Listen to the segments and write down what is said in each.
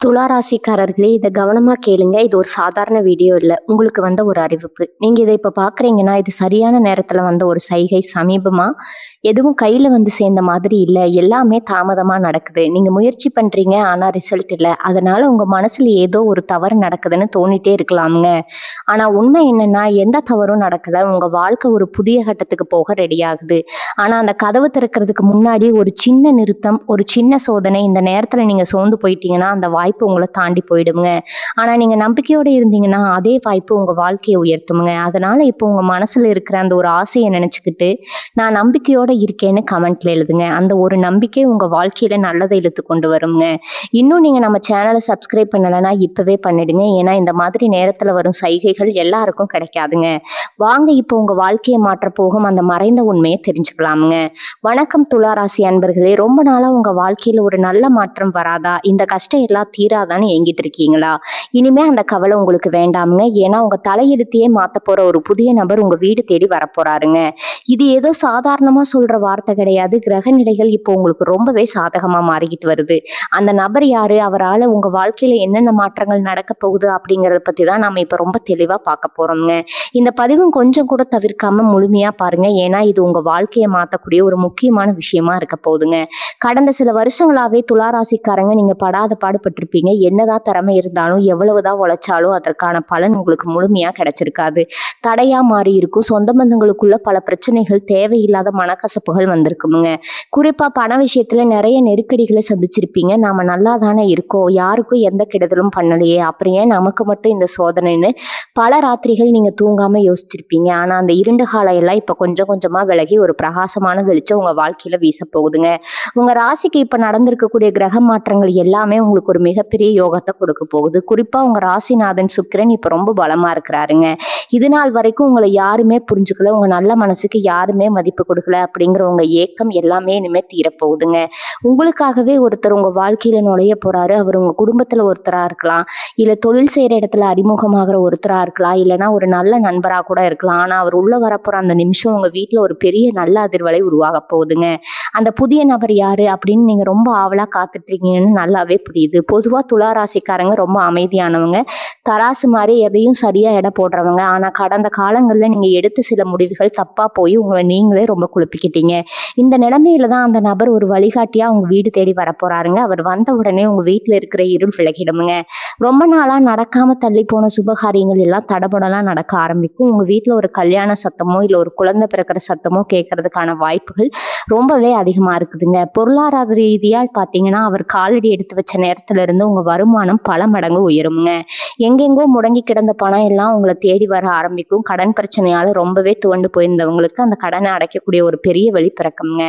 துலா ராசிக்காரர்களே, இத கவனமா கேளுங்க. இது ஒரு சாதாரண வீடியோ இல்ல. உங்களுக்கு வந்த ஒரு அறிவிப்பு. நீங்க இத இப்ப பார்க்குறீங்கன்னா, இது சரியான நேரத்துல வந்த ஒரு சைகை. சமீபமா எதுவும் கையில வந்து சேர்ந்த மாதிரி இல்ல. எல்லாமே தாமதமா நடக்குது. நீங்க முயற்சி பண்றீங்க, ஆனா ரிசல்ட் இல்ல. அதனால உங்க மனசுல ஏதோ ஒரு தவறு நடக்குதுன்னு தோணிட்டே இருக்கலாம்ங்க. ஆனா உண்மை என்னன்னா, எந்த தவறும் நடக்கல. உங்க வாழ்க்கை ஒரு புதிய கட்டத்துக்கு போக ரெடி ஆகுது. ஆனா அந்த கதவு திறக்கிறதுக்கு முன்னாடி ஒரு சின்ன நிறுத்தம், ஒரு சின்ன சோதனை. இந்த நேரத்துல நீங்க சோர்ந்து போயிட்டீங்கன்னா, அந்த வாய்ப்பு உங்கள தாண்டி போயிடுங்க. ஆனா நீங்க நம்பிக்கையோட இருந்தீங்கன்னா, அதே வாய்ப்பு உங்க வாழ்க்கைய உயர்த்தும்ங்க. அதனால இப்போ உங்க மனசுல இருக்கிற அந்த ஒரு ஆசைய நினைச்சுக்கிட்டு, நான் நம்பிக்கையோட இருக்கேன்னு கமெண்ட்ல எழுதுங்க. அந்த ஒரு நம்பிக்கை உங்க வாழ்க்கையில நல்லதை இழுத்து கொண்டு வரும்ங்க. இன்னும் நீங்க நம்ம சேனல சப்ஸ்கிரைப் பண்ணலன்னா இப்பவே பண்ணிடுங்க. ஏன்னா இந்த மாதிரி நேரத்துல வரும் சைகைகள் எல்லாருக்கும் கிடைக்காதுங்க. வாங்க இப்போ உங்க வாழ்க்கைய மாற்ற போகும் அந்த மறைந்த உண்மைய தெரிஞ்சுக்கலாம்ங்க. வணக்கம் துலா ராசி அன்பர்களே. ரொம்ப நாளா உங்க வாழ்க்கையில ஒரு நல்ல மாற்றம் வராதா? இந்த கஷ்டம் எல்லாம் தீராதான்னு ஏங்கிட்டு இருக்கீங்களா? இனிமே அந்த கவலை உங்களுக்கு வேண்டாமுங்க. ஏன்னா உங்க தலையெழுத்தையே மாத்த போற ஒரு புதிய நபர் உங்க வீடு தேடி வரப்போறாருங்க. இது ஏதோ சாதாரணமா சொல்ற வார்த்தை கிடையாது. கிரக நிலைகள் இப்போ உங்களுக்கு ரொம்பவே சாதகமா மாறிக்கிட்டு வருது. அந்த நபர் யாரு? அவரால உங்க வாழ்க்கையில என்னென்ன மாற்றங்கள் நடக்க போகுது அப்படிங்கறத பத்தி தான் நாம இப்ப ரொம்ப தெளிவா பார்க்க போறோம்ங்க. இந்த பதிவும் கொஞ்சம் கூட தவிர்க்காம முழுமையா பாருங்க. ஏன்னா இது உங்க வாழ்க்கையை மாத்தக்கூடிய ஒரு முக்கியமான விஷயமா இருக்க போகுதுங்க. கடந்த சில வருஷங்களாவே துளாராசிக்காரங்க நீங்க படாத பாடுபட்டிருப்பீங்க. என்னதான் திறமை இருந்தாலும் எவ்வளவுதான் உழைச்சாலும் அதற்கான பலன் உங்களுக்கு முழுமையா கிடைச்சிருக்காது. தடையா மாறி இருக்கும். சொந்த பந்தங்களுக்குள்ள பல பிரச்சனைகள், தேவையில்லாத மனக்கசப்புகள் வந்திருக்குமுங்க. குறிப்பா பண விஷயத்துல நிறைய நெருக்கடிகளை சந்திச்சிருப்பீங்க. நாம நல்லா தானே இருக்கோம், யாருக்கும் எந்த கெடுதலும் பண்ணலையே, அப்புறம் ஏன் நமக்கு மட்டும் இந்த சோதனைன்னு பல ராத்திரிகள் நீங்க தூங்காம யோசிச்சிருப்பீங்க. ஆனா அந்த இருண்ட காலம் எல்லாம் இப்ப கொஞ்சம் கொஞ்சமா விலகி ஒரு பிரகாசமான வெளிச்சம் உங்க வாழ்க்கையில வீச போகுதுங்க. உங்க ராசிக்கு இப்ப நடந்திருக்கக்கூடிய கிரக மாற்றங்கள் எல்லாமே உங்களுக்கு ஒரு மிகப்பெரிய யோகத்தை கொடுக்க போகுது. குறிப்பா உங்க ராசிநாதன் சுக்கிரன் இப்ப ரொம்ப பலமா இருக்கிறாருங்க. இது நாள் வரைக்கும் உங்களை யாருமே புரிஞ்சுக்கல, உங்க நல்ல மனசுக்கு யாருமே மதிப்பு கொடுக்கல அப்படிங்கிற உங்க ஏக்கம் எல்லாமே இனிமே தீரப்போகுதுங்க. உங்களுக்காகவே ஒருத்தர் உங்க வாழ்க்கையில நுழைய போறாரு. அவர் உங்க குடும்பத்துல ஒருத்தரா இருக்கலாம், இல்ல தொழில் செய்யற இடத்துல அறிமுகமாகிற ஒருத்தரா இருக்கலாம், இல்லைன்னா ஒரு நல்ல நண்பரா கூட இருக்கலாம். ஆனா அவர் உள்ள வரப்போற அந்த நிமிஷம் உங்க வீட்டுல ஒரு பெரிய நல்ல அதிர்வலை உருவாக போகுதுங்க. அந்த புதிய நபர் யாரு அப்படின்னு நீங்க ரொம்ப ஆவலா காத்துட்டு இருக்கீங்கன்னு நல்லாவே புரியுது. பொதுவா துலா ராசிக்காரங்க ரொம்ப அமைதியானவங்க, தராசு மாதிரி எதையும் சரியா எடை போடுறவங்க. ஆனா கடந்த காலங்கள்ல நீங்க எடுத்த சில முடிவுகள் தப்பா போய் உங்களை நீங்களே ரொம்ப குழப்பிக்கிட்டீங்க. இந்த நிலைமையில தான் அந்த நபர் ஒரு வழிகாட்டியா உங்க வீடு தேடி வரப்போறாருங்க. அவர் வந்த உடனே உங்க வீட்டுல இருக்கிற இருள் விலகிடுமுங்க. ரொம்ப நாளா நடக்காம தள்ளி போன சுபகாரியங்கள் எல்லாம் தடபடலாம் நடக்க ஆரம்பிக்கும். உங்க வீட்டுல ஒரு கல்யாண சத்தமோ இல்ல ஒரு குழந்தை பிறக்கிற சத்தமோ கேட்கறதுக்கான வாய்ப்புகள் ரொம்பவே அதிகமா இருக்குதுங்க. பொருளாதார ரீதியா பாத்தீங்கன்னா அவர் காலடி எடுத்து வச்ச நேரத்துல இருந்து உங்க வருமானம் பல மடங்கு உயருங்க. எங்கெங்கோ முடங்கி கிடந்த பணம் எல்லாம் உங்களை தேடி வர ஆரம்பிக்கும். கடன் பிரச்சனையால ரொம்பவே துவண்டு போயிருந்தவங்களுக்கு அந்த கடனை அடைக்கக்கூடிய ஒரு பெரிய வழி பிறக்குங்க.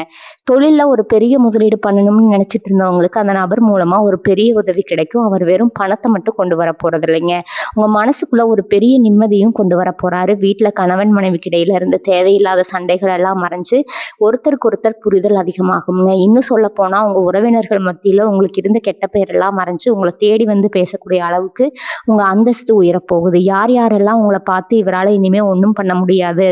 தொழில்ல ஒரு பெரிய முதலீடு பண்ணணும்னு நினைச்சிட்டு இருந்தவங்களுக்கு அந்த நபர் மூலமா ஒரு பெரிய உதவி கிடைக்கும். அவர் வெறும் பணத்தை மட்டும் கொண்டு வர போறது இல்லைங்க, உங்க மனசுக்குள்ள ஒரு பெரிய நிம்மதியும் கொண்டு வர போறாரு. வீட்டுல கணவன் மனைவிக்கு இடையில இருந்து தேவையில்லாத சண்டைகள் எல்லாம் மறைஞ்சு ஒருத்தருக்கு ஒருத்தர் புரிதல் அதிகமாகுங்க. இன்னும் சொல்ல போனா உங்க உறவினர்கள் மத்தியில உங்களுக்கு இருந்த கெட்ட பெயர் எல்லாம் மறைஞ்சு உங்களை தேடி வந்து பேசக்கூடிய அளவுக்கு உங்க அந்தஸ்து உயரப்போகுது. யார் யாரெல்லாம் உங்களை பார்த்து இவரால இனிமே ஒண்ணும் பண்ண முடியாது,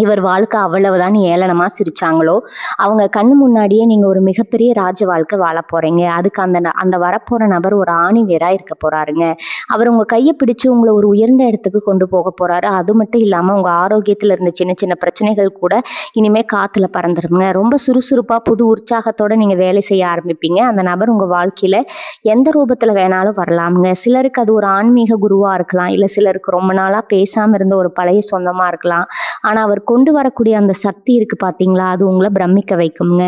இவர் வாழ்க்கை அவ்வளவுதான் ஏளனமா சிரிச்சாங்களோ, அவங்க கண்ணு முன்னாடியே நீங்க ஒரு மிகப்பெரிய ராஜ வாழ்க்கை வாழ போறீங்க. அதுக்கு அந்த வரப்போற நபர் ஒரு ஆணி வேரா இருக்க போறாருங்க. அவர் உங்க கையை பிடிச்சு உங்களை ஒரு உயர்ந்த இடத்துக்கு கொண்டு போக போறாரு. அது மட்டும் இல்லாம உங்க ஆரோக்கியத்துல இருந்த சின்ன சின்ன பிரச்சனைகள் கூட இனிமே காத்துல பறந்துருங்க. ரொம்ப சுறுசுறுப்பா புது உற்சாகத்தோட நீங்க வேலை செய்ய ஆரம்பிப்பீங்க. அந்த நபர் உங்க வாழ்க்கையில எந்த ரூபத்துல வேணாலும் வரலாமுங்க. சிலருக்கு அது ஒரு ஆன்மீக குருவா இருக்கலாம், இல்ல சிலருக்கு ரொம்ப நாளா பேசாம இருந்த ஒரு பழைய சொந்தமா இருக்கலாம். ஆனா அவர் கொண்டு வரக்கூடிய அந்த சக்தி இருக்கு பாத்தீங்களா, அது உங்களை பிரமிக்க வைக்குங்க.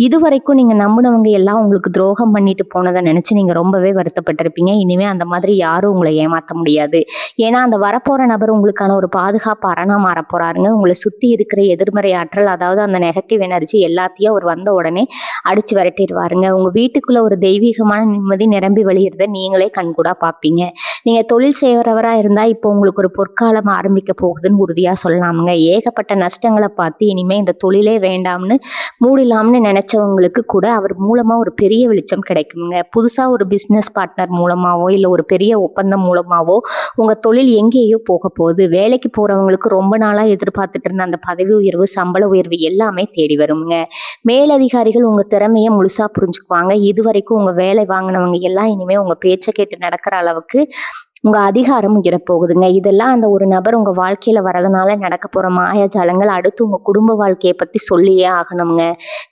இதுவரைக்கும் நீங்க நம்பினவங்க எல்லாம் உங்களுக்கு துரோகம் பண்ணிட்டு போனதை நினைச்சு நீங்க ரொம்பவே வருத்தப்பட்டிருப்பீங்க. இனிமே அந்த மாதிரி யாரும் உங்களை ஏமாத்த முடியாது. ஏன்னா அந்த வரப்போற நபர் உங்களுக்கான ஒரு பாதுகாப்பு அரணா மாற போறாருங்க. உங்களை சுத்தி இருக்கிற எதிர்மறை ஆற்றல், அதாவது அந்த நெகட்டிவ் எனர்ஜி எல்லாத்தையும் அவர் வந்த உடனே அடிச்சு விரட்டிடுவாருங்க. உங்க வீட்டுக்குள்ள ஒரு தெய்வீகமான நிம்மதி நிரம்பி வழியிறத நீங்களே கண்கூடா பார்ப்பீங்க. நீங்க தொழில் செய்யறவரா இருந்தா இப்போ உங்களுக்கு ஒரு பொற்காலம் ஆரம்பிக்க போகுதுன்னு உறுதியா சொல்லலாமுங்க. ஏகப்பட்ட நஷ்டங்களை பார்த்து இனிமே இந்த தொழிலே வேண்டாம்னு மூடிலாம்னு நினைச்சவங்களுக்கு கூட அவர் மூலமா ஒரு பெரிய வெளிச்சம் கிடைக்குங்க. புதுசா ஒரு பிசினஸ் பார்ட்னர் மூலமாவோ இல்ல ஒரு பெரிய ஒப்பந்தம் மூலமாவோ உங்க தொழில் எங்கேயோ போக போகுது. வேலைக்கு போறவங்களுக்கு ரொம்ப நாளா எதிர்பார்த்துட்டு இருந்த அந்த பதவி உயர்வு, சம்பள உயர்வு எல்லாமே தேடி வருங்க. மேலதிகாரிகள் உங்க திறமைய முழுசா புரிஞ்சுக்குவாங்க. இதுவரைக்கும் உங்க வேலை வாங்கினவங்க எல்லாம் இனிமே உங்க பேச்ச கேட்டு நடக்கிற அளவுக்கு உங்க அதிகாரம் உயரப்போகுதுங்க. இதெல்லாம் அந்த ஒரு நபர் உங்க வாழ்க்கையில வரதுனால நடக்க போற மாயாஜாலங்கள். அடுத்து உங்க குடும்ப வாழ்க்கையை பத்தி சொல்லியே ஆகணுங்க.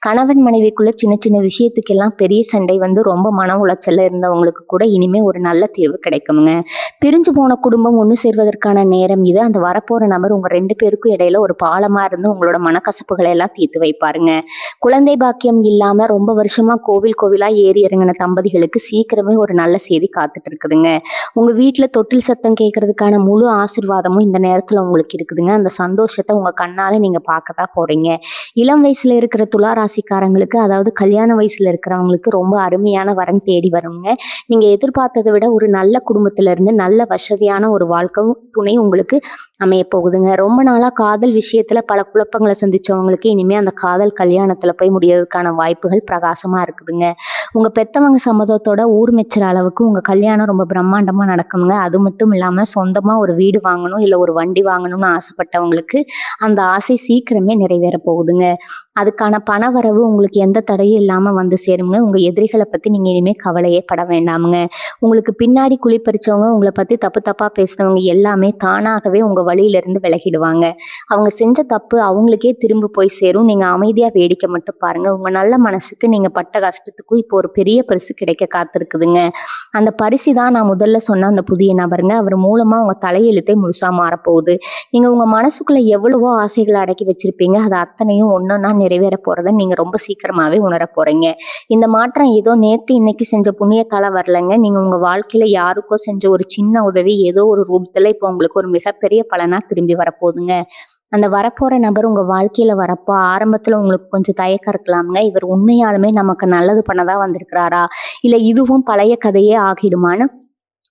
கணவன் மனைவிக்குள்ள சின்ன சின்ன விஷயத்துக்கெல்லாம் பெரிய சண்டை வந்து ரொம்ப மன உளைச்சல்ல இருந்தவங்களுக்கு கூட இனிமே ஒரு நல்ல தீர்வு கிடைக்குங்க. பிரிஞ்சு போன குடும்பம் ஒன்று சேர்வதற்கான நேரம் இது. அந்த வரப்போற நபர் உங்க 2 பேருக்கும் இடையில ஒரு பாலமா இருந்து உங்களோட மனக்கசப்புகளை எல்லாம் தீர்த்து வைப்பாருங்க. குழந்தை பாக்கியம் இல்லாம ரொம்ப வருஷமா கோவில் கோவிலா ஏறி இறங்கின தம்பதிகளுக்கு சீக்கிரமே ஒரு நல்ல செய்தி காத்துட்டு இருக்குதுங்க. உங்க வீட்டுல தொட்டில் சத்தம் கேட்கறதுக்கான முழு ஆசீர்வாதமும் இந்த நேரத்துல உங்களுக்கு இருக்குதுங்க. அந்த சந்தோஷத்தை உங்க கண்ணால நீங்க பார்க்கதான் போறீங்க. இளம் வயசுல இருக்கிற துலா ராசிக்காரங்களுக்கு, அதாவது கல்யாண வயசுல இருக்கிறவங்களுக்கு ரொம்ப அருமையான வரன் தேடி வருங்க. நீங்க எதிர்பார்த்ததை விட ஒரு நல்ல குடும்பத்துல இருந்து நல்ல வசதியான ஒரு வாழ்க்கை துணை உங்களுக்கு அமைய போகுதுங்க. ரொம்ப நாளா காதல் விஷயத்துல பல குழப்பங்களை சந்திச்சவங்களுக்கு இனிமே அந்த காதல் கல்யாணத்துல போய் முடியறதுக்கான வாய்ப்புகள் பிரகாசமா இருக்குதுங்க. உங்க பெத்தவங்க சம்மதத்தோட ஊர் மெச்சுற அளவுக்கு உங்க கல்யாணம் ரொம்ப பிரம்மாண்டமா நடக்குங்க. அது மட்டும் இல்லாம சொந்தமா ஒரு வீடு வாங்கணும், இல்ல ஒரு வண்டி வாங்கணும்னு ஆசைப்பட்டவங்களுக்கு அந்த ஆசை சீக்கிரமே நிறைவேற போகுதுங்க. அதுக்கான பண வரவு உங்களுக்கு எந்த தடையும் இல்லாம வந்து சேருங்க. உங்க எதிரிகளை பத்தி நீங்க இனிமே கவலையே பட வேண்டாமுங்க. உங்களுக்கு பின்னாடி குழி பறிச்சவங்க, உங்களை பத்தி தப்பு தப்பா பேசினவங்க எல்லாமே தானாகவே உங்க வழியில இருந்து விலகிடுவாங்க. அவங்க செஞ்ச தப்பு அவங்களுக்கே திரும்ப போய் சேரும். நீங்க அமைதியா வேடிக்கை மட்டும் பாருங்க. உங்க நல்ல மனசுக்கு நீங்க பட்ட கஷ்டத்துக்கும் இப்போ ஒரு பெரிய பரிசு கிடைக்க காத்திருக்குதுங்க. அந்த பரிசு தான் நான் முதல்ல சொன்ன அந்த புதிய நபருங்க. அவர் மூலமா உங்க தலையெழுத்தே முழுசா மாறப்போகுது. நீங்க உங்க மனசுக்குள்ள எவ்வளவோ ஆசைகளை அடக்கி வச்சிருப்பீங்க. அது அத்தனையும் ஒன்னொன்னா நிறைவேற போறதை நீங்க ரொம்ப சீக்கிரமாவே உணர போறீங்க. இந்த மாற்றம் ஏதோ நேத்து இன்னைக்கு செஞ்ச புண்ணியத்தால வரலங்க. நீங்க உங்க வாழ்க்கையில யாருக்கோ செஞ்ச ஒரு சின்ன உதவி ஏதோ ஒரு ரூபத்துல இப்போ உங்களுக்கு ஒரு மிகப்பெரிய பலனா திரும்பி வரப்போகுதுங்க. அந்த வரப்போற நபர் உங்க வாழ்க்கையில வரப்போ ஆரம்பத்துல உங்களுக்கு கொஞ்சம் தயக்கம் இருக்கலாமுங்க. இவர் உண்மையாலுமே நமக்கு நல்லது பண்ணதான் வந்திருக்கிறாரா, இல்ல இதுவும் பழைய கதையே ஆகிடுமான்னு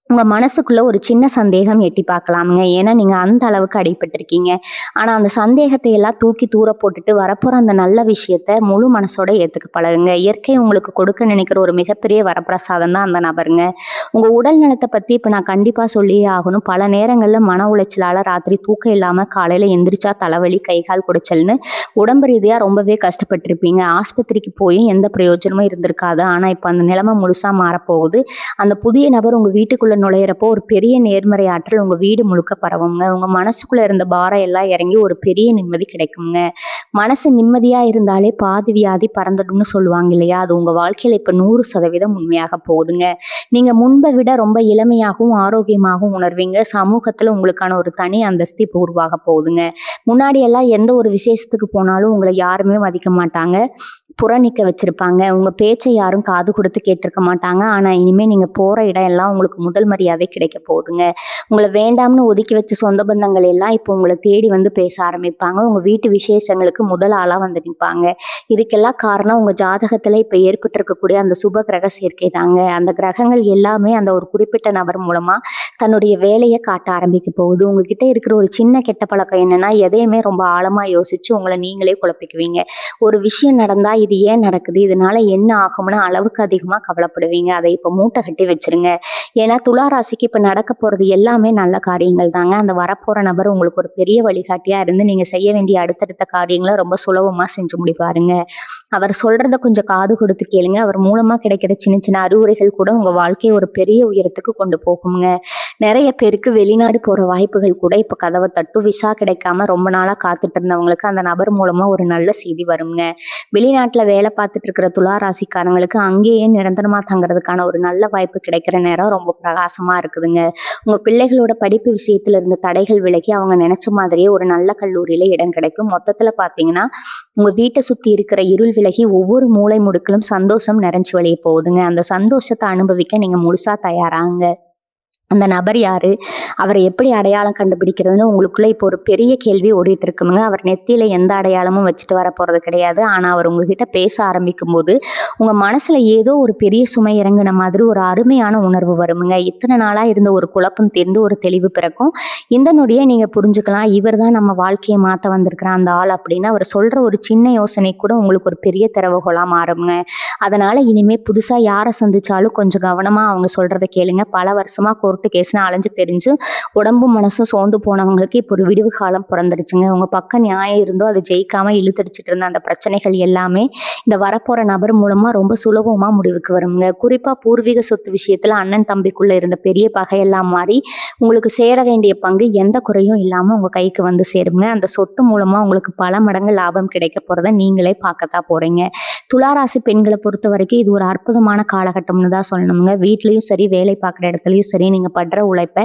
உங்க மனசுக்குள்ள ஒரு சின்ன சந்தேகம் எட்டி பார்க்கலாமுங்க. ஏன்னா நீங்க அந்த அளவுக்கு அடிபட்டிருக்கீங்க. ஆனா அந்த சந்தேகத்தை எல்லாம் தூக்கி தூர போட்டுட்டு வரப்போற அந்த நல்ல விஷயத்த முழு மனசோட ஏத்துக்க பழகுங்க. இயற்கை உங்களுக்கு கொடுக்க நினைக்கிற ஒரு மிகப்பெரிய வரப்பிரசாதம் தான் அந்த நபருங்க. உங்க உடல் நலத்தை பத்தி இப்ப நான் கண்டிப்பா சொல்லியே ஆகணும். பல நேரங்கள்ல மன உளைச்சலால ராத்திரி தூக்கம் இல்லாம காலையில எந்திரிச்சா தலைவலி, கைகால் குடைச்சல்னு உடம்பு ரீதியா ரொம்பவே கஷ்டப்பட்டிருப்பீங்க. ஆஸ்பத்திரிக்கு போயும் எந்த பிரயோஜனமும் இருந்திருக்காது. ஆனா இப்ப அந்த நிலைமை முழுசா மாறப்போகுது. அந்த புதிய நபர் உங்க வீட்டுக்குள்ள நுழையிறப்போ ஒரு பெரிய நேர்மறை ஆற்றல் உங்க வீடு முழுக்க பரவுங்க. உங்க மனசுக்குள்ள இருந்த பாரம் எல்லாம் இறங்கி ஒரு பெரிய நிம்மதி கிடைக்குங்க. மனசு நிம்மதியா இருந்தாலே பாதி வியாதி பறந்துடும்னு சொல்லுவாங்க இல்லையா, அது உங்க வாழ்க்கையில இப்ப 100% உண்மையாக போகுதுங்க. நீங்க முன்பை விட ரொம்ப இளமையாகவும் ஆரோக்கியமாகவும் உணர்வீங்க. சமூகத்துல உங்களுக்கான ஒரு தனி அந்தஸ்து இப்போ உருவாக போகுதுங்க. முன்னாடி எல்லாம் எந்த ஒரு விசேஷத்துக்கு போனாலும் உங்களை யாருமே மதிக்க மாட்டாங்க, புறநிக்க வச்சிருப்பாங்க. உங்க பேச்சை யாரும் காது கொடுத்து கேட்டிருக்க மாட்டாங்க. ஆனா இனிமே நீங்க போற இடம் எல்லாம் உங்களுக்கு முதல் மரியாதை கிடைக்க போகுதுங்க. உங்களை வேண்டாம்னு ஒதுக்கி வச்ச சொந்த பந்தங்கள் எல்லாம் இப்போ உங்களை தேடி வந்து பேச ஆரம்பிப்பாங்க. உங்க வீட்டு விசேஷங்களுக்கு முதல் ஆளா வந்து நிற்பாங்க. இதுக்கெல்லாம் காரணம் உங்க ஜாதகத்துல இப்ப ஏற்பட்டு இருக்கக்கூடிய அந்த சுப கிரக சேர்க்கை தாங்க. அந்த கிரகங்கள் எல்லாமே அந்த ஒரு குறிப்பிட்ட நபர் மூலமா தன்னுடைய வேலையை காட்ட ஆரம்பிக்க போகுது. உங்ககிட்ட இருக்கிற ஒரு சின்ன கெட்ட பழக்கம் என்னன்னா, எதையுமே ரொம்ப ஆழமா யோசிச்சு உங்களை நீங்களே குழப்பிக்குவீங்க. ஒரு விஷயம் நடந்தா இது ஏன் நடக்குது, இதனால என்ன ஆகும்னு அளவுக்கு அதிகமா கவலைப்படுவீங்க. அதை இப்ப மூட்டை கட்டி வச்சிருங்க. ஏன்னா துலா ராசிக்கு இப்ப நடக்க போறது எல்லாமே நல்ல காரியங்கள் தாங்க. அந்த வரப்போற நபர் உங்களுக்கு ஒரு பெரிய வழிகாட்டியா இருந்து நீங்க செய்ய வேண்டிய அடுத்தடுத்த காரியங்களை ரொம்ப சுலபமா செஞ்சு முடிப்பாருங்க. அவர் சொல்றத கொஞ்சம் காது கொடுத்து கேளுங்க. அவர் மூலமா கிடைக்கிற சின்ன சின்ன அறிவுரைகள் கூட உங்க வாழ்க்கையை ஒரு பெரிய உயரத்துக்கு கொண்டு போகுங்க. நிறைய பேருக்கு வெளிநாடு போற வாய்ப்புகள் கூட இப்ப கதவை தட்டும். விசா கிடைக்காம ரொம்ப நாளா காத்துட்டு இருந்தவங்களுக்கு அந்த நபர் மூலமா ஒரு நல்ல செய்தி வருங்க. வெளிநாட்டுல வேலை பார்த்துட்டு இருக்கிற துலா ராசிக்காரங்களுக்கு அங்கேயே நிரந்தரமா தங்குறதுக்கான ஒரு நல்ல வாய்ப்பு கிடைக்கிற நேரம் ரொம்ப பிரகாசமா இருக்குதுங்க. உங்க பிள்ளைகளோட படிப்பு விஷயத்துல இருந்த தடைகள் விலகி அவங்க நினைச்ச மாதிரியே ஒரு நல்ல கல்லூரியில இடம் கிடைக்கும். மொத்தத்துல பாத்தீங்கன்னா உங்க வீட்டை சுத்தி இருக்கிற இருள் விலகி ஒவ்வொரு மூலை முடுக்கிலும் சந்தோஷம் நிறைஞ்சு வழிய போகுதுங்க. அந்த சந்தோஷத்தை அனுபவிக்க நீங்க முழுசா தயாராங்க. அந்த நபர் யாரு, அவரை எப்படி அடையாளம் கண்டுபிடிக்கிறதுன்னு உங்களுக்குள்ள இப்போ ஒரு பெரிய கேள்வி ஓடிட்டு இருக்குங்க. அவர் நெத்தியில எந்த அடையாளமும் வச்சுட்டு வர போறது கிடையாது. ஆனா அவர் உங்ககிட்ட பேச ஆரம்பிக்கும் போது உங்க மனசுல ஏதோ ஒரு பெரிய சுமை இறங்கின மாதிரி ஒரு அருமையான உணர்வு வருமுங்க. இத்தனை நாளா இருந்த ஒரு குழப்பம் தீர்ந்து ஒரு தெளிவு பிறக்கும். இந்த நொடியை நீங்க புரிஞ்சுக்கலாம், இவர் தான் நம்ம வாழ்க்கையை மாத்த வந்திருக்கிற அந்த ஆள் அப்படின்னு. அவர் சொல்ற ஒரு சின்ன யோசனை கூட உங்களுக்கு ஒரு பெரிய திறவுகோலா மாறுங்க. அதனால இனிமே புதுசா யாரை சந்திச்சாலும் கொஞ்சம் கவனமா அவங்க சொல்றதை கேளுங்க. பல வருஷமா கோர்ட்டு கேஸ்னு அலைஞ்சு தெரிஞ்சு உடம்பும் மனசும் சோர்ந்து போனவங்களுக்கு இப்போ ஒரு விடிவு காலம் பிறந்துருச்சுங்க. உங்க பக்கம் நியாயம் இருந்தோ அதை ஜெயிக்காம இழுத்தடிச்சிட்டு இருந்த அந்த பிரச்சனைகள் எல்லாமே இந்த வரப்போற நபர் மூலமா ரொம்ப சுலபமா முடிவுக்கு வருங்க. குறிப்பா பூர்வீக சொத்து விஷயத்துல அண்ணன் தம்பிக்குள்ள இருந்த பெரிய பகையெல்லாம் மாறி உங்களுக்கு சேர வேண்டிய பங்கு எந்த குறையும் இல்லாம உங்க கைக்கு வந்து சேருங்க. அந்த சொத்து மூலமா உங்களுக்கு பல மடங்கு லாபம் கிடைக்க போறத நீங்களே பார்க்கத்தான் போறீங்க. துளாராசி பெண்களை பொறுத்த வரைக்கும் இது ஒரு அற்புதமான காலகட்டம்னு தான் சொல்லணுங்க. வீட்லயும் சரி, வேலை பார்க்குற இடத்துலயும் சரி, நீங்க படுற உழைப்பை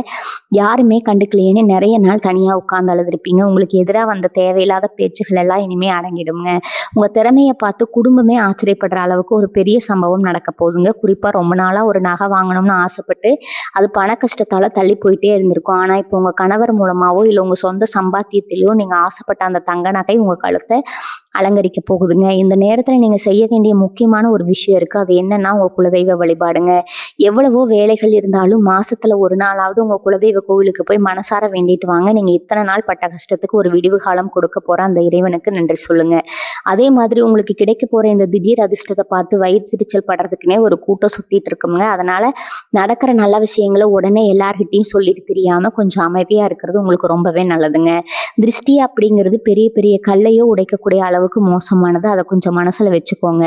யாருமே கண்டுக்கலையேன்னு நிறைய நாள் தனியா உட்கார்ந்து அழுதுருப்பீங்க. உங்களுக்கு எதிராக வந்த தேவையில்லாத பேச்சுகள் எல்லாம் இனிமே அடங்கிடுங்க. உங்க திறமையை பார்த்து குடும்பமே ஆச்சரியப்படுற அளவுக்கு ஒரு பெரிய சம்பவம் நடக்க போகுதுங்க. குறிப்பா ரொம்ப நாளா ஒரு நகை வாங்கணும்னு ஆசைப்பட்டு அது பண கஷ்டத்தால தள்ளி போயிட்டே இருந்திருக்கும். ஆனா இப்போ உங்க கணவர் மூலமாவோ இல்ல உங்க சொந்த சம்பாத்தியத்திலயோ நீங்க ஆசைப்பட்ட அந்த தங்க நகை உங்க கழுத்தை அலங்கரிக்க போகுதுங்க. இந்த நேரத்துல நீங்க செய்ய வேண்டிய முக்கியமான ஒரு விஷயம் இருக்கு. அது என்னன்னா உங்க குலதெய்வ வழிபாடுங்க. எவ்வளவோ வேலைகள் இருந்தாலும் மாசத்துல ஒரு நாளாவது உங்க குலதெய்வ கோவிலுக்கு போய் மனசார வேண்டிட்டு வாங்க. நீங்க இத்தனை நாள் பட்ட கஷ்டத்துக்கு ஒரு விடிவு காலம் கொடுக்க போற அந்த இறைவனுக்கு நன்றி சொல்லுங்க. அதே மாதிரி உங்களுக்கு கிடைக்க போற இந்த திடீர் அதிர்ஷ்டத்தை பார்த்து வயிற்றுச்சல் படுறதுக்குன்னே ஒரு கூட்டம் சுத்திட்டு இருக்குங்க. அதனால நடக்கிற நல்ல விஷயங்களை உடனே எல்லார்கிட்டையும் சொல்லிட்டு தெரியாம கொஞ்சம் அமைதியா இருக்கிறது உங்களுக்கு ரொம்பவே நல்லதுங்க. திருஷ்டி அப்படிங்கிறது பெரிய பெரிய கல்லையோ உடைக்கக்கூடிய அளவுக்கு மோசமானது. அதை கொஞ்சம் மனசுல வச்சுக்கோங்க.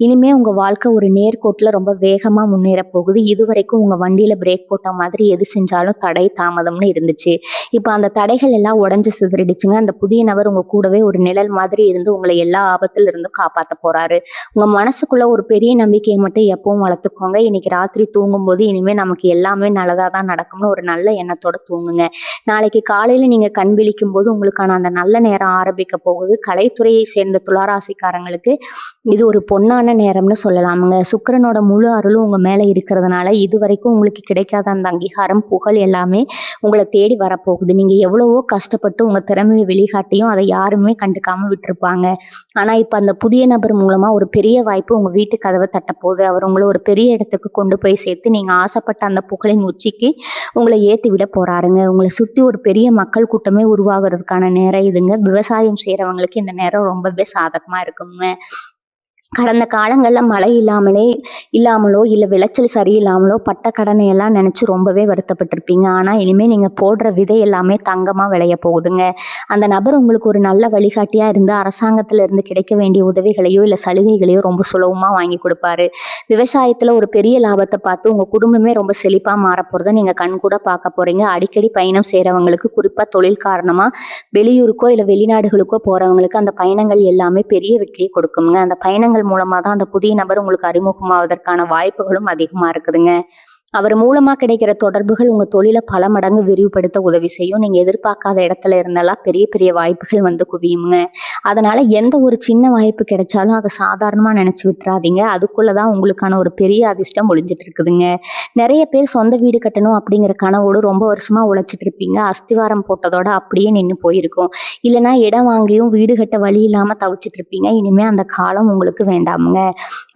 இனிமே உங்க வாழ்க்கை ஒரு நேர்கோட்டுல ரொம்ப வேகமா முன்னேற போகுது. இதுவரைக்கும் உங்க வண்டியில பிரேக் போட்ட மாதிரி எது செஞ்சாலும் தடை தாமதம்னு இருந்துச்சு. இப்ப அந்த தடைகள் எல்லாம் உடஞ்சு சிதறிடுச்சுங்க. அந்த புதிய நபர் உங்க கூடவே ஒரு நிழல் மாதிரி இருந்து உங்களை எல்லா ஆபத்துல இருந்தும் காப்பாத்த போறாரு. உங்க மனசுக்குள்ள ஒரு பெரிய நம்பிக்கையை மட்டும் எப்பவும் வளர்த்துக்கோங்க. இன்னைக்கு ராத்திரி தூங்கும்போது இனிமே நமக்கு எல்லாமே நல்லதா தான் நடக்கும்னு ஒரு நல்ல எண்ணத்தோட தூங்குங்க. நாளைக்கு காலையில நீங்க கண் விழிக்கும் போது உங்களுக்கான அந்த நல்ல நேரம் ஆரம்பிக்க போகுது. கலைத்துறையை சேர்ந்த துளாராசிக்காரங்களுக்கு இது ஒரு பொன்னான நேரம்னு சொல்லலாமுங்க. சுக்கிரனோட முழு அருளும் உங்க மேல இருக்கிறதுனால இதுவரைக்கும் உங்களுக்கு கிடைக்காத அந்த அங்கீகாரம், புகழ் எல்லாமே உங்களை தேடி வரப்போகுது. நீங்க எவ்வளவோ கஷ்டப்பட்டு உங்க திறமையை வெளிக்காட்டியும் அதை யாருமே கண்டுக்காம விட்டுருப்பாங்க. ஆனா இப்ப அந்த புதிய நபர் மூலமா ஒரு பெரிய வாய்ப்பு உங்க வீட்டு கதவை தட்டப்போகுது. அவர் உங்களை ஒரு பெரிய இடத்துக்கு கொண்டு போய் சேர்த்து நீங்க ஆசைப்பட்ட அந்த புகழின் உச்சிக்கு உங்களை ஏத்தி விட போறாருங்க. உங்களை சுத்தி ஒரு பெரிய மக்கள் கூட்டமே உருவாகிறதுக்கான நேரம் இதுங்க. விவசாயம் செய்யறவங்களுக்கு இந்த நேரம் ரொம்பவே சாதகமா இருக்குங்க. கடந்த காலங்கள்ல மழை இல்லாமலோ இல்ல விளைச்சல் சரியில்லாமலோ பட்ட கடனை எல்லாம் நினைச்சு ரொம்பவே வருத்தப்பட்டிருப்பீங்க. ஆனா இனிமே நீங்க போடுற விதை எல்லாமே தங்கமா விளைய போகுதுங்க. அந்த நபர் உங்களுக்கு ஒரு நல்ல வழிகாட்டியா இருந்து அரசாங்கத்துல இருந்து கிடைக்க வேண்டிய உதவிகளையோ இல்ல சலுகைகளையோ ரொம்ப சுலபமா வாங்கி கொடுப்பாரு. விவசாயத்துல ஒரு பெரிய லாபத்தை பார்த்து உங்க குடும்பமே ரொம்ப செழிப்பா மாற போறதை நீங்க கண் கூட பார்க்க போறீங்க. அடிக்கடி பயணம் செய்யறவங்களுக்கு, குறிப்பா தொழில் காரணமா வெளியூருக்கோ இல்ல வெளிநாடுகளுக்கோ போறவங்களுக்கு அந்த பயணங்கள் எல்லாமே பெரிய வெற்றியை கொடுக்குங்க. அந்த பயணங்கள் மூலமா தான் அந்த புதிய நபர் உங்களுக்கு அறிமுகமாவதற்கான வாய்ப்புகளும் அதிகமா இருக்குதுங்க. அவர் மூலமா கிடைக்கிற தொடர்புகள் உங்க தொழிலை பல மடங்கு விரிவுபடுத்த உதவி செய்யும். நீங்க எதிர்பார்க்காத இடத்துல இருந்தெல்லாம் பெரிய பெரிய வாய்ப்புகள் வந்து குவியுங்க. அதனால எந்த ஒரு சின்ன வாய்ப்பு கிடைச்சாலும் அதை சாதாரணமா நினைச்சு விட்டுறாதீங்க. அதுக்குள்ளதான் உங்களுக்கான ஒரு பெரிய அதிர்ஷ்டம் ஒளிஞ்சிட்டு இருக்குதுங்க. நிறைய பேர் சொந்த வீடு கட்டணும் அப்படிங்கிற கனவோடு ரொம்ப வருஷமா உழைச்சிட்டு இருப்பீங்க. அஸ்திவாரம் போட்டதோட அப்படியே நின்று போயிருக்கும். இல்லைன்னா இடம் வாங்கியும் வீடு கட்ட வழி இல்லாம தவிச்சிட்டு இருப்பீங்க. இனிமே அந்த காலம் உங்களுக்கு வேண்டாமுங்க.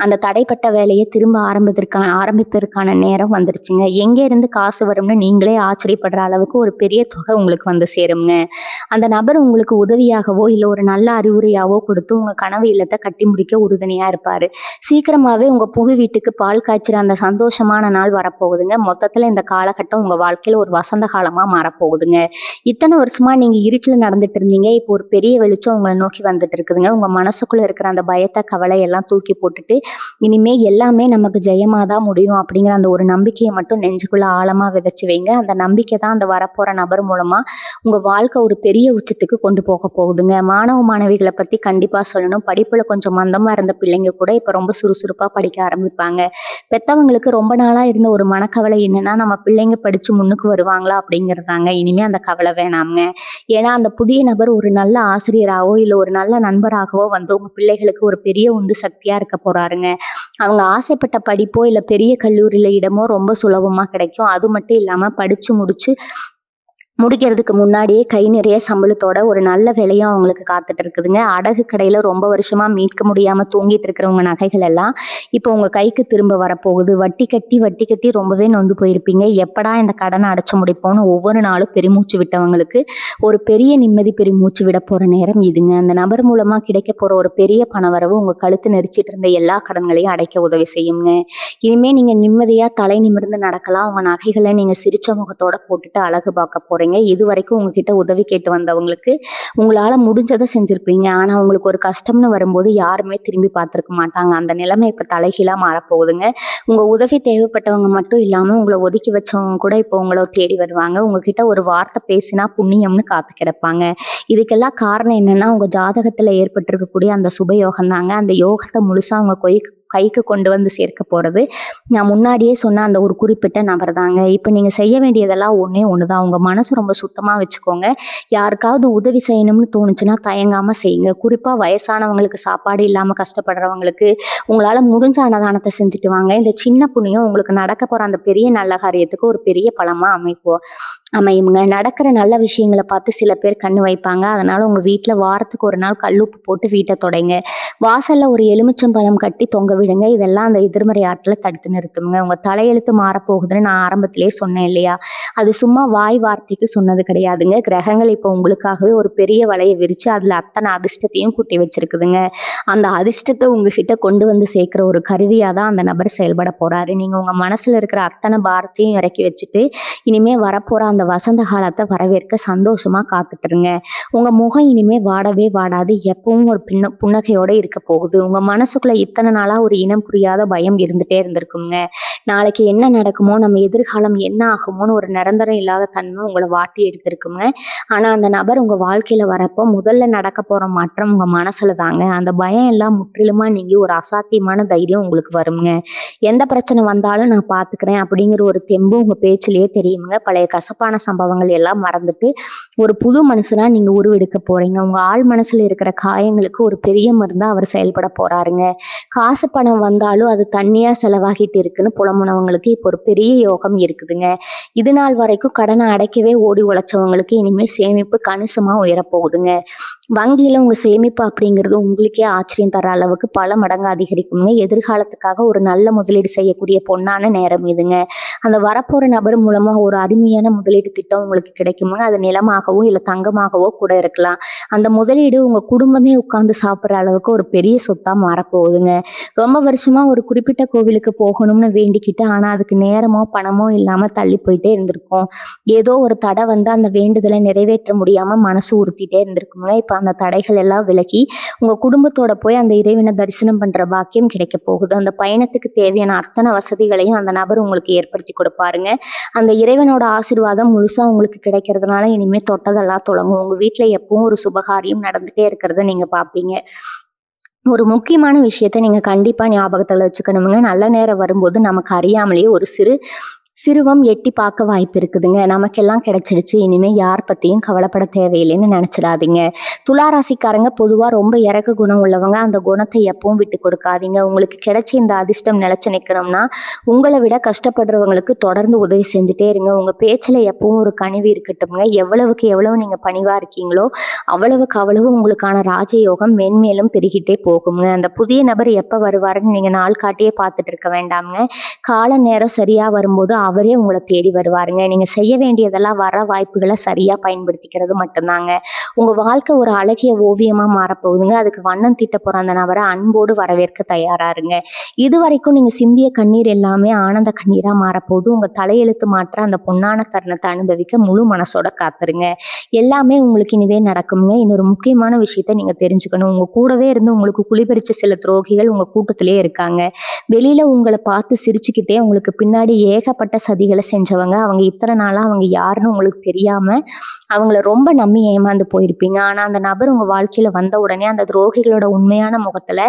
அந்த தடைப்பட்ட வேலையை திரும்ப ஆரம்பிப்பதற்கான நேரம் வந்துருச்சுங்க. எங்க இருந்து காசு வரும்னு நீங்களே ஆச்சரியப்படுற அளவுக்கு ஒரு பெரிய தொகை உங்களுக்கு வந்து சேருங்க. அந்த நபர் உங்களுக்கு உதவியாகவோ இல்ல ஒரு நல்ல அறிவுரையாவோ கொடுத்து உங்க கனவு இல்லத்தை கட்டி முடிக்க உறுதுணையா இருப்பாரு. சீக்கிரமாவே உங்க புது வீட்டுக்கு பால் காய்ச்சிற அந்த சந்தோஷமான நாள் வரப்போகுதுங்க. மொத்தத்துல இந்த காலகட்டம் உங்க வாழ்க்கையில ஒரு வசந்த காலமா மாறப்போகுதுங்க. இத்தனை வருஷமா நீங்க இருட்டுல நடந்துட்டு இருந்தீங்க. இப்போ ஒரு பெரிய வெளிச்சம் உங்களை நோக்கி வந்துட்டு இருக்குதுங்க. உங்க மனசுக்குள்ள இருக்கிற அந்த பயத்தை, கவலை எல்லாம் தூக்கி போட்டுட்டு இனிமே எல்லாமே நமக்கு ஜெயமா தான் முடியும் அப்படிங்கிற அந்த ஒரு நம்பிக்கையை மட்டும் நெஞ்சுக்குள்ள ஆழமா விதைச்சு வைங்க. அந்த நம்பிக்கை தான் அந்த வரப்போற நபர் மூலமா உங்க வாழ்க்கை ஒரு பெரிய உச்சத்துக்கு கொண்டு போக போகுதுங்க. மாணவ மாணவிகளை பத்தி கண்டிப்பா சொல்லணும். படிப்புல கொஞ்சம் மந்தமா இருந்த பிள்ளைங்க கூட இப்ப ரொம்ப சுறுசுறுப்பா படிக்க ஆரம்பிப்பாங்க. பெத்தவங்களுக்கு ரொம்ப நாளா இருந்த ஒரு மனக்கவலை என்னன்னா, நம்ம பிள்ளைங்க படிச்சு முன்னுக்கு வருவாங்களா அப்படிங்கிறதாங்க. இனிமே அந்த கவலை வேணாமுங்க. ஏன்னா அந்த புதிய நபர் ஒரு நல்ல ஆசிரியராகவோ இல்ல ஒரு நல்ல நண்பராகவோ வந்து உங்க பிள்ளைகளுக்கு ஒரு பெரிய உந்து சக்தியா இருக்க போறாருங்க. அவங்க ஆசைப்பட்ட படிப்போ இல்ல பெரிய கல்லூரியில இடமோ ரொம்ப சுலபமா கிடைக்கும். அது மட்டும் இல்லாம படிச்சு முடிச்சு முடிக்கிறதுக்கு முன்னாடியே கை நிறைய சம்பளத்தோட ஒரு நல்ல வேலையும் அவங்களுக்கு காத்துட்டு இருக்குதுங்க. அடகு கடையில ரொம்ப வருஷமா மீட்க முடியாம தூங்கிட்டு இருக்கிறவங்க நகைகள் எல்லாம் இப்போ உங்க கைக்கு திரும்ப வரப்போகுது. வட்டி கட்டி ரொம்பவே நொந்து போயிருப்பீங்க. எப்படா இந்த கடனை அடைச்சு முடிப்போம்னு ஒவ்வொரு நாளும் பெருமூச்சு விட்டவங்களுக்கு ஒரு பெரிய நிம்மதி பெருமூச்சு விட போற நேரம் இதுங்க. அந்த நபர் மூலமா கிடைக்க போற ஒரு பெரிய பணவரவு உங்க கழுத்து நெரிச்சிட்டு இருந்த எல்லா கடன்களையும் அடைக்க உதவி செய்யுங்க. இனிமே நீங்க நிம்மதியா தலை நிமிர்ந்து நடக்கலாம். உங்க நகைகளை நீங்க சிரிச்ச முகத்தோட போட்டுட்டு அழகு பார்க்க போறீங்க. இதுவரைக்கும் உங்ககிட்ட உதவி கேட்டு வந்தவங்களுக்கு உங்களால முடிஞ்சதை செஞ்சிருப்பீங்க. ஆனா உங்களுக்கு ஒரு கஷ்டம்னு வரும்போது யாருமே திரும்பி பார்த்திருக்க மாட்டாங்க. அந்த நிலைமை இப்ப தலைகீழா மாறப்போகுதுங்க. உங்க உதவி தேவைப்பட்டவங்க மட்டும் இல்லாம உங்களை ஒதுக்கி வச்சவங்க கூட இப்போ உங்களை தேடி வருவாங்க. உங்ககிட்ட ஒரு வார்த்தை பேசினா புண்ணியம்னு காத்து கிடப்பாங்க. இதுக்கெல்லாம் காரணம் என்னன்னா உங்க ஜாதகத்துல ஏற்பட்டிருக்கக்கூடிய அந்த சுபயோகம் தாங்க. அந்த யோகத்தை முழுசா உங்க கைக்கு கொண்டு வந்து சேர்க்க போறது நான் முன்னாடியே சொன்ன அந்த ஒரு குறிப்பிட்ட நபர் தாங்க. இப்போ நீங்க செய்ய வேண்டியதெல்லாம் ஒண்ணே ஒண்ணுதான். உங்க மனசு ரொம்ப சுத்தமா வச்சுக்கோங்க. யாருக்காவது உதவி செய்யணும்னு தோணுச்சுன்னா தயங்காம செய்யுங்க. குறிப்பா வயசானவங்களுக்கு, சாப்பாடு இல்லாம கஷ்டப்படுறவங்களுக்கு உங்களால முடிஞ்ச அன்னதானத்தை செஞ்சுட்டு வாங்க. இந்த சின்ன புண்ணியம் உங்களுக்கு நடக்க போற அந்த பெரிய நல்ல காரியத்துக்கு ஒரு பெரிய பலமா அமையுங்க. நடக்கிற நல்ல விஷயங்களை பார்த்து சில பேர் கண்ணு வைப்பாங்க. அதனால உங்க வீட்டுல வாரத்துக்கு ஒரு நாள் கல்லுப்பு போட்டு வீட்டை தொடைங்க. வாசல்ல ஒரு எலுமிச்சம்பழம் கட்டி தொங்க விடுங்க. இதெல்லாம் அந்த எதிர்மறை ஆற்றலை தடுத்து நிறுத்துங்க. உங்க தலையெழுத்து மாறப்போகுதுன்னு நான் ஆரம்பத்திலேயே சொன்னேன் இல்லையா? அது சும்மா வாய் வார்த்தைக்கு சொன்னது கிடையாதுங்க. கிரகங்கள் இப்போ உங்களுக்காகவே ஒரு பெரிய வலையை விரிச்சு அதுல அத்தனை அதிர்ஷ்டத்தையும் கூட்டி வச்சிருக்குதுங்க. அந்த அதிர்ஷ்டத்தை உங்ககிட்ட கொண்டு வந்து சேர்க்கிற ஒரு கருவியா தான் அந்த நபர் செயல்பட போறாரு. நீங்க உங்க மனசுல இருக்கிற அத்தனை பாரத்தையும் இறக்கி வச்சுட்டு இனிமே வரப்போற அந்த வசந்த காலத்தை வரவேற்க சந்தோஷமா காத்துட்டுருங்க. உங்க முகம் இனிமே வாடவே வாடாது. எப்பவும் ஒரு புன்னகையோட இருக்க போகுது. உங்க மனசுக்குள்ள இத்தனை நாளா ஒரு இனம் புரியாத பயம் இருந்துட்டே இருந்திருக்குங்க. நாளைக்கு என்ன நடக்குமோ, நம்ம எதிர்காலம் என்ன ஆகுமோன்னு ஒரு நிரந்தரம் இல்லாத தன்மை உங்களை வாட்டி எடுத்திருக்குங்க. ஆனா அந்த நபர் உங்க வாழ்க்கையில வரப்போ முதல்ல நடக்க போற மாற்றம் உங்க மனசுல தாங்க. அந்த பயம் எல்லாம் முற்றிலுமா நீங்கி ஒரு அசாத்தியமான தைரியம் உங்களுக்கு வருங்க. எந்த பிரச்சனை வந்தாலும் நான் பாத்துக்கிறேன் அப்படிங்கிற ஒரு தெம்பு உங்க பேச்சிலேயே தெரியுங்க. பழைய கசப்பான சம்பவங்கள் எல்லாம் மறந்துட்டு ஒரு புது மனுஷனா நீங்க உருவெடுக்க போறீங்க. உங்க ஆள் மனசுல இருக்கிற காயங்களுக்கு ஒரு பெரிய மருந்தா அவர் செயல்பட போறாருங்க. காசு பணம் வந்தாலும் அது தண்ணியா செலவாகிட்டு இருக்குன்னு புலம்புனவங்களுக்கு இப்போ ஒரு பெரிய யோகம் இருக்குதுங்க. இது நாள் வரைக்கும் கடனை அடைக்கவே ஓடி உழைச்சவங்களுக்கு இனிமே சேமிப்பு கணிசமா உயரப்போகுதுங்க. வங்கியில உங்க சேமிப்பு அப்படிங்கிறது உங்களுக்கே ஆச்சரியம் தர அளவுக்கு பல மடங்கு அதிகரிக்குங்க. எதிர்காலத்துக்காக ஒரு நல்ல முதலீடு செய்யக்கூடிய பொன்னான நேரம் இதுங்க. அந்த வரப்போற நபர் மூலமா ஒரு அருமையான முதலீடு திட்டம் உங்களுக்கு கிடைக்குங்க. அது நிலமாகவோ இல்ல தங்கமாகவோ கூட இருக்கலாம். அந்த முதலீடு உங்க குடும்பமே உட்கார்ந்து சாப்பிடுற அளவுக்கு ஒரு பெரிய சொத்தா மாறப்போகுதுங்க. ரொம்ப வருஷமா ஒரு குறிப்பிட்ட கோவிலுக்கு போகணும்னு வேண்டிக்கிட்டு ஆனா அதுக்கு நேரமோ பணமோ இல்லாம தள்ளி போயிட்டே இருந்திருக்கும். ஏதோ ஒரு தடை வந்து அந்த வேண்டுதலை நிறைவேற்ற முடியாம மனசு உறுத்திட்டே இருந்திருக்குங்க. இப்ப அந்த தடைகள் எல்லாம் விலகி உங்க குடும்பத்தோட போய் அந்த இறைவனை தரிசனம் பண்ற பாக்கியம் கிடைக்க போகுது. அந்த பயணத்துக்கு தேவையான அத்தனை வசதிகளையும் அந்த நபர் உங்களுக்கு ஏற்படுத்தி கொடுப்பாருங்க. அந்த இறைவனோட ஆசீர்வாதம் முழுசா உங்களுக்கு கிடைக்கிறதுனால இனிமே தொட்டதெல்லாம் தொடங்கும். உங்க வீட்டுல எப்பவும் ஒரு சுபகாரியம் நடந்துட்டே இருக்கிறத நீங்க பாப்பீங்க. ஒரு முக்கியமான விஷயத்த நீங்க கண்டிப்பா ஞாபகத்துல வச்சுக்கணுங்க. நல்ல நேரம் வரும்போது நமக்கு அறியாமலேயே ஒரு சிறுவம் எட்டி பார்க்க வாய்ப்பு இருக்குதுங்க. நமக்கெல்லாம் கிடைச்சிடுச்சு, இனிமே யார் பத்தியும் கவலைப்பட தேவையில்லைன்னு நினைச்சிடாதீங்க. துளாராசிக்காரங்க பொதுவா ரொம்ப இறக்க குணம் உள்ளவங்க. அந்த குணத்தை எப்பவும் விட்டு கொடுக்காதீங்க. உங்களுக்கு கிடைச்ச இந்த அதிர்ஷ்டம் நிலைச்சு நிற்கணும்னா உங்களை விட கஷ்டப்படுறவங்களுக்கு தொடர்ந்து உதவி செஞ்சுட்டே இருங்க. உங்க பேச்சுல எப்பவும் ஒரு கனிவு இருக்கட்டும்ங்க. எவ்வளவுக்கு எவ்வளவு நீங்க பணிவா இருக்கீங்களோ அவ்வளவுக்கு அவ்வளவு உங்களுக்கான ராஜயோகம் மென்மேலும் பெருகிட்டே போகுங்க. அந்த புதிய நபர் எப்ப வருவாருன்னு நீங்க நாள் காட்டியே பார்த்துட்டு இருக்க வேண்டாம்ங்க. கால நேரம் சரியா வரும்போது அவரே உங்களை தேடி வருவாருங்க. நீங்க செய்ய வேண்டியதெல்லாம் வர வாய்ப்புகளை சரியா பயன்படுத்திக்கிறது மட்டும்தாங்க. உங்க வாழ்க்கை ஒரு அழகிய ஓவியமா மாறப்போகுதுங்க. அதுக்கு வண்ணம் தீட்ட போற அந்த நபரை அன்போடு வரவேற்க தயாராருங்க. இது வரைக்கும் நீங்க சிந்திய கண்ணீர் எல்லாமே ஆனந்த கண்ணீரா மாறப்போகுது. உங்க தலையெழுத்து மாற்ற அந்த பொன்னான தருணத்தை அனுபவிக்க முழு மனசோட காத்துருங்க. எல்லாமே உங்களுக்கு இனிதே நடக்குங்க. இன்னொரு முக்கியமான விஷயத்த நீங்க தெரிஞ்சுக்கணும். உங்க கூடவே இருந்து உங்களுக்கு குளிபறிச்ச சில துரோகிகள் உங்க கூட்டத்திலே இருக்காங்க. வெளியில உங்களை பார்த்து சிரிச்சுக்கிட்டே உங்களுக்கு பின்னாடி ஏகப்பட்ட சதிகளை செஞ்சவங்க. அவங்க இத்தனை நாளா அவங்க யாருன்னு உங்களுக்கு தெரியாம அவங்கள ரொம்ப நம்பி ஏமாந்து போயிருப்பீங்க. ஆனா அந்த நபர் உங்க வாழ்க்கையில வந்த உடனே அந்த துரோகிகளோட உண்மையான முகத்துல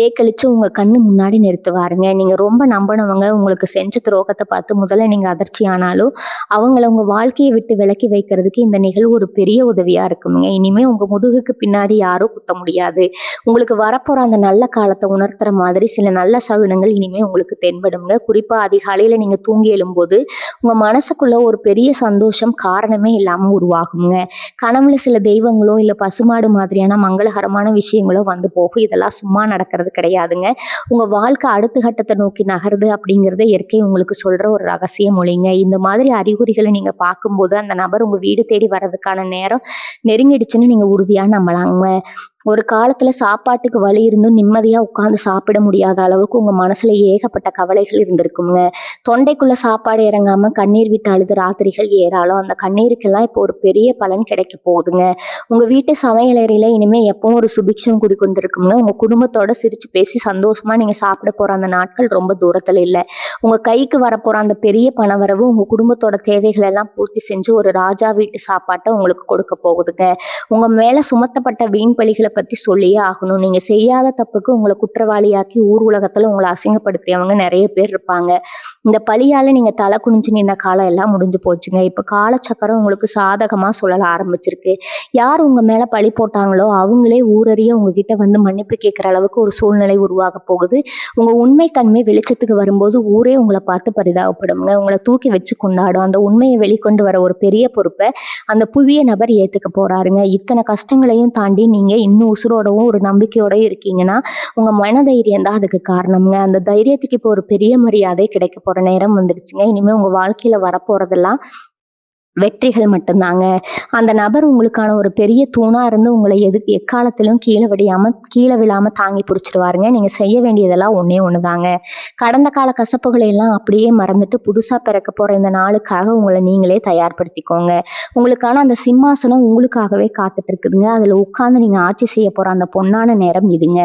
ஏக்களிச்சு உங்க கண்ணு முன்னாடி நிறுத்துவாருங்க. நீங்க ரொம்ப நம்பினவங்க உங்களுக்கு செஞ்ச துரோகத்தை பார்த்து முதல்ல நீங்க அதிர்ச்சி ஆனாலும் அவங்கள உங்க வாழ்க்கையை விட்டு விலக்கி வைக்கிறதுக்கு இந்த நிகழ்வு ஒரு பெரிய உதவியா இருக்குங்க. இனிமே உங்க முதுகுக்கு பின்னாடி யாரும் குத்த முடியாது. உங்களுக்கு வரப்போற அந்த நல்ல காலத்தை உணர்த்துற மாதிரி சில நல்ல சகுனங்கள் இனிமே உங்களுக்கு தென்படுங்க. குறிப்பா அதிகாலையில நீங்க தூங்கி எழும்போது உங்க மனசுக்குள்ள ஒரு பெரிய சந்தோஷம் காரணமே இல்லாம உருவாகுங்க. கனவுல சில தெய்வங்களோ இல்ல பசுமாடு மாதிரியான மங்களகரமான விஷயங்களோ வந்து போகும். இதெல்லாம் சும்மா நடக்கிறது கிடையாதுங்க. உங்க வாழ்க்கை அடுத்த கட்டத்தை நோக்கி நகருது அப்படிங்கறத இயற்கை உங்களுக்கு சொல்ற ஒரு ரகசிய மொழிங்க. இந்த மாதிரி அறிகுறிகளை நீங்க பார்க்கும்போது அந்த நபர் உங்க வீடு தேடி வர்றதுக்கான நேரம் நெருங்கிடுச்சுன்னு நீங்க உறுதியா நம்பலாங்க. ஒரு காலத்துல சாப்பாட்டுக்கு வழி இருந்தும் நிம்மதியா உட்கார்ந்து சாப்பிட முடியாத அளவுக்கு உங்க மனசுல ஏகப்பட்ட கவலைகள் இருந்திருக்குங்க. தொண்டைக்குள்ள சாப்பாடு இறங்காம கண்ணீர் விட்டு அழுத ராத்திரிகள் ஏராளம். அந்த கண்ணீருக்கெல்லாம் இப்போ ஒரு பெரிய பலன் கிடைக்க போகுதுங்க. உங்க வீட்டு சமையலறையில இனிமே எப்பவும் ஒரு சுபிக்ஷம் குடிக்கொண்டிருக்குங்க. உங்க குடும்பத்தோட சிரிச்சு பேசி சந்தோஷமா நீங்க சாப்பிட போற அந்த நாட்கள் ரொம்ப தூரத்துல இல்ல. உங்க கைக்கு வரப்போற அந்த பெரிய பணவரவு உங்க குடும்பத்தோட தேவைகள் எல்லாம் பூர்த்தி செஞ்சு ஒரு ராஜா வீட்டு சாப்பாட்டை உங்களுக்கு கொடுக்க போகுதுங்க. உங்க மேல சுமத்தப்பட்ட வீண் பழிகளை பத்தி சொல்லியே ஆகணும். நீங்க செய்யாத தப்புக்கு உங்களை குற்றவாளியாக்கி ஊர் உலகத்துல உங்களை அசிங்கப்படுத்தியவங்க நிறைய பேர் இருப்பாங்க. இந்த பழியால நீங்க தலை குனிஞ்சு நின்ன காலம் எல்லாம் முடிஞ்சு போச்சுங்க. இப்ப காலச்சக்கரம் உங்களுக்கு சாதகமா சுழல ஆரம்பிச்சிருக்கு. யார் உங்க மேல பழி போட்டாங்களோ அவங்களே ஊரறிய உங்ககிட்ட வந்து மன்னிப்பு கேட்கிற அளவுக்கு ஒரு சூழ்நிலை உருவாக போகுது. உங்க உண்மை தன்மை வெளிச்சத்துக்கு வரும்போது ஊரே உங்களை பார்த்து பரிதாபப்படுங்க. உங்களை தூக்கி வச்சு கொண்டாடும். அந்த உண்மையை வெளிக்கொண்டு வர ஒரு பெரிய பொறுப்பை அந்த புதிய நபர் ஏத்துக்க போறாருங்க. இத்தனை கஷ்டங்களையும் தாண்டி நீங்க இன்னும் உசுரோடவும் ஒரு நம்பிக்கையோடவும் இருக்கீங்கன்னா உங்க மனதைரியம் தான் அதுக்கு காரணம்ங்க. அந்த தைரியத்துக்கு இப்போ ஒரு பெரிய மரியாதை கிடைக்க போற நேரம் வந்துடுச்சுங்க. இனிமே உங்க வாழ்க்கையில வரப்போறதெல்லாம் வெற்றிகள் மட்டும்தாங்க. அந்த நபர் உங்களுக்கான ஒரு பெரிய தூணா இருந்து உங்களை எக்காலத்திலும் கீழே விழாம தாங்கி பிடிச்சிருவாருங்க. நீங்க செய்ய வேண்டியதெல்லாம் ஒண்ணே ஒண்ணுதாங்க. கடந்த கால கசப்புகளை எல்லாம் அப்படியே மறந்துட்டு புதுசா பிறக்க போற இந்த நாளுக்காக உங்களை நீங்களே தயார்படுத்திக்கோங்க. உங்களுக்கான அந்த சிம்மாசனம் உங்களுக்காகவே காத்துட்டு இருக்குதுங்க. அதுல உட்கார்ந்து நீங்க ஆட்சி செய்ய போற அந்த பொன்னான நேரம் இதுங்க.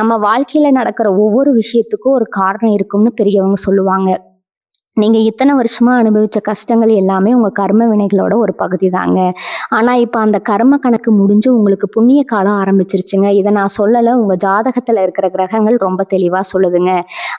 நம்ம வாழ்க்கையில நடக்கிற ஒவ்வொரு விஷயத்துக்கும் ஒரு காரணம் இருக்கும்னு பெரியவங்க சொல்லுவாங்க. நீங்க இத்தனை வருஷமா அனுபவிச்ச கஷ்டங்கள் எல்லாமே உங்க கர்ம வினைகளோட ஒரு பகுதி தாங்க. ஆனா இப்ப அந்த கர்ம கணக்கு முடிஞ்சு உங்களுக்கு புண்ணிய காலம் ஆரம்பிச்சிருச்சுங்க. இதை நான் சொல்லல, உங்க ஜாதகத்துல இருக்கிற கிரகங்கள் ரொம்ப தெளிவா சொல்லுதுங்க.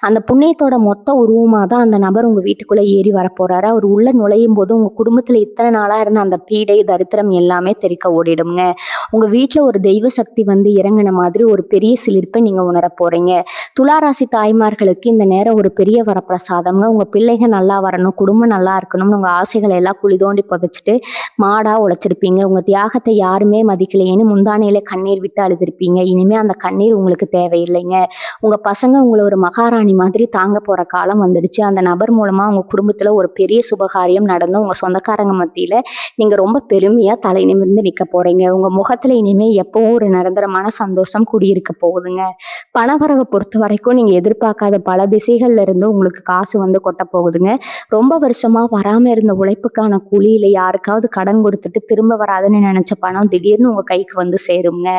அந்த புண்ணியத்தோட மொத்த உருவமா தான் அந்த நபர் உங்க வீட்டுக்குள்ள ஏறி வரப்போறாரு. அவர் உள்ள நுழையும் போது உங்க குடும்பத்துல இத்தனை நாளா இருந்த அந்த பீடை தரித்திரம் எல்லாமே தெறிக்க ஓடிடுங்க. உங்க வீட்டுல ஒரு தெய்வ சக்தி வந்து இறங்கின மாதிரி ஒரு பெரிய சிலிர்ப்பை நீங்க உணர போறீங்க. துளாராசி தாய்மார்களுக்கு இந்த நேரம் ஒரு பெரிய வரப்பிரசாதம்ங்க. உங்க பிள்ளைங்க நல்லா வரணும், குடும்பம் நல்லா இருக்கணும்னு உங்க ஆசைகளை எல்லாம் குழி தோண்டி புதைச்சிட்டு மாடா உழைச்சிருப்பீங்க. உங்க தியாகத்தை யாருமே மதிக்கலையேன்னு முந்தானையில கண்ணீர் விட்டு அழுதுருப்பீங்க. இனிமே அந்த கண்ணீர் உங்களுக்கு தேவையில்லைங்க. உங்க பசங்க உங்களை ஒரு மகாராணி மாதிரி தாங்க போற காலம் வந்துடுச்சு. அந்த நபர் மூலமா உங்க குடும்பத்துல ஒரு பெரிய சுபகாரியம் நடந்து உங்க சொந்தக்காரங்க மத்தியில நீங்க ரொம்ப பெருமையா தலை நிமிர்ந்து நிக்க போறீங்க. உங்க முகத்துல இனிமே எப்பவும் ஒரு நிரந்தரமான சந்தோஷம் குடியிருக்க போகுதுங்க. பணவரவை பொறுத்த வரைக்கும் நீங்க எதிர்பார்க்காத பல திசைகள்ல இருந்து உங்களுக்கு காசு வந்து கொட்ட போகுதுங்க. ரொம்ப வருஷமா வராம இருந்த உழைப்புக்கான கூலி இல்ல யாருக்காவது கடன் கொடுத்துட்டு திரும்ப வராதுன்னு நினைச்ச பணம் திடீர்னு உங்க கைக்கு வந்து சேருங்க.